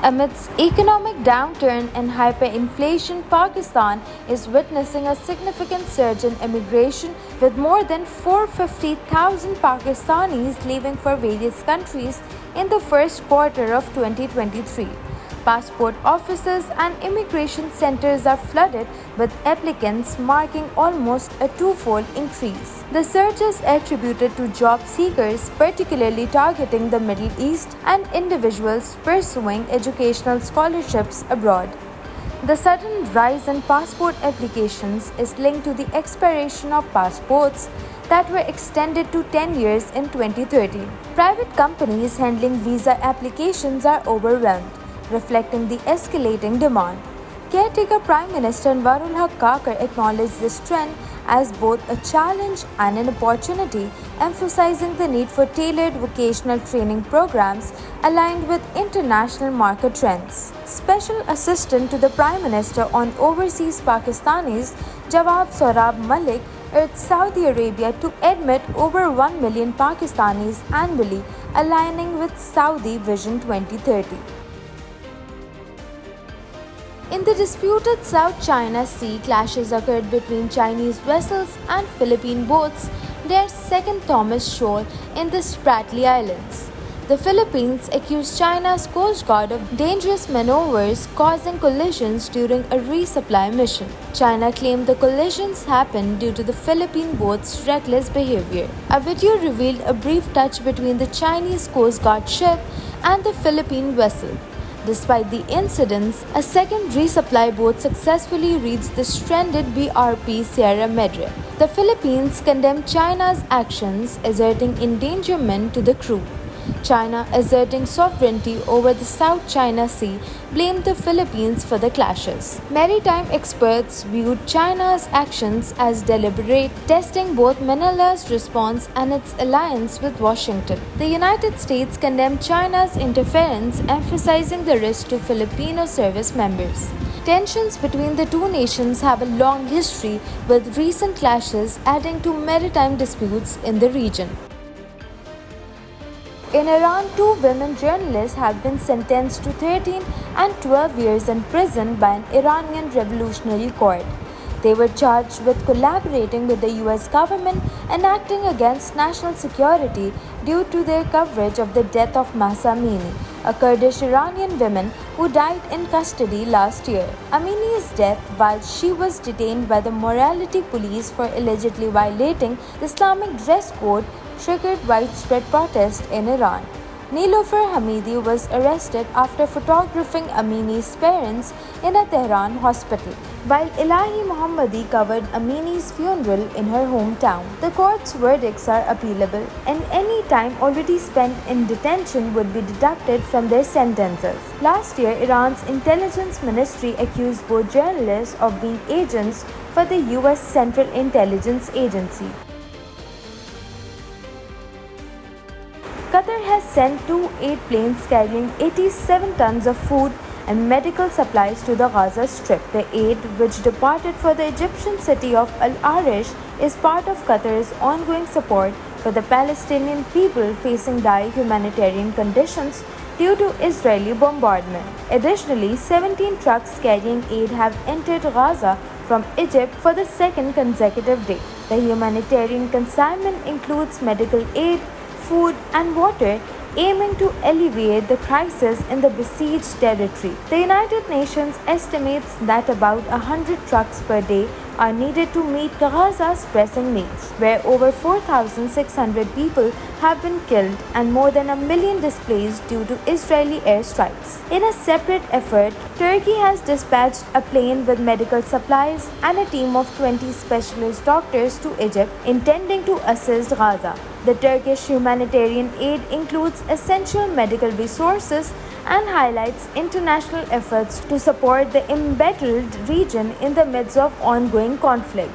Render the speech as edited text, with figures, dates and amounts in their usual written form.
Amidst economic downturn and hyperinflation, Pakistan is witnessing a significant surge in immigration, with more than 450,000 Pakistanis leaving for various countries in the first quarter of 2023. Passport offices and immigration centers are flooded with applicants, marking almost a twofold increase. The surge is attributed to job seekers, particularly targeting the Middle East, and individuals pursuing educational scholarships abroad. The sudden rise in passport applications is linked to the expiration of passports that were extended to 10 years in 2013. Private companies handling visa applications are overwhelmed, reflecting the escalating demand. Caretaker Prime Minister Anwarul Haque Kakar acknowledged this trend as both a challenge and an opportunity, emphasizing the need for tailored vocational training programs aligned with international market trends. Special Assistant to the Prime Minister on Overseas Pakistanis, Jawad Sohrab Malik, urged Saudi Arabia to admit over 1 million Pakistanis annually, aligning with Saudi Vision 2030. In the disputed South China Sea, clashes occurred between Chinese vessels and Philippine boats, their second Thomas Shoal in the Spratly Islands. The Philippines accused China's Coast Guard of dangerous maneuvers causing collisions during a resupply mission. China claimed the collisions happened due to the Philippine boat's reckless behavior. A video revealed a brief touch between the Chinese Coast Guard ship and the Philippine vessel. Despite the incidents, a second resupply boat successfully reached the stranded BRP Sierra Madre. The Philippines condemned China's actions, asserting endangerment to the crew. China, asserting sovereignty over the South China Sea, blamed the Philippines for the clashes. Maritime experts viewed China's actions as deliberate, testing both Manila's response and its alliance with Washington. The United States condemned China's interference, emphasizing the risk to Filipino service members. Tensions between the two nations have a long history, with recent clashes adding to maritime disputes in the region. In Iran, 2 women journalists have been sentenced to 13 and 12 years in prison by an Iranian revolutionary court. They were charged with collaborating with the US government and acting against national security due to their coverage of the death of Mahsa Amini, a Kurdish Iranian woman who died in custody last year. Amini's death, while she was detained by the morality police for allegedly violating the Islamic dress code, triggered widespread protest in Iran. Niloufar Hamidi was arrested after photographing Amini's parents in a Tehran hospital, while Elahi Mohammadi covered Amini's funeral in her hometown. The court's verdicts are appealable, and any time already spent in detention would be deducted from their sentences. Last year, Iran's intelligence ministry accused both journalists of being agents for the US Central Intelligence Agency. Qatar has sent 2 aid planes carrying 87 tons of food and medical supplies to the Gaza Strip. The aid, which departed for the Egyptian city of Al Arish, is part of Qatar's ongoing support for the Palestinian people facing dire humanitarian conditions due to Israeli bombardment. Additionally, 17 trucks carrying aid have entered Gaza from Egypt for the second consecutive day. The humanitarian consignment includes medical aid, food and water, aiming to alleviate the crisis in the besieged territory. The United Nations estimates that about 100 trucks per day are needed to meet Gaza's pressing needs, where over 4,600 people have been killed and more than 1 million displaced due to Israeli airstrikes. In a separate effort, Turkey has dispatched a plane with medical supplies and a team of 20 specialist doctors to Egypt, intending to assist Gaza. The Turkish humanitarian aid includes essential medical resources and highlights international efforts to support the embattled region in the midst of ongoing conflict.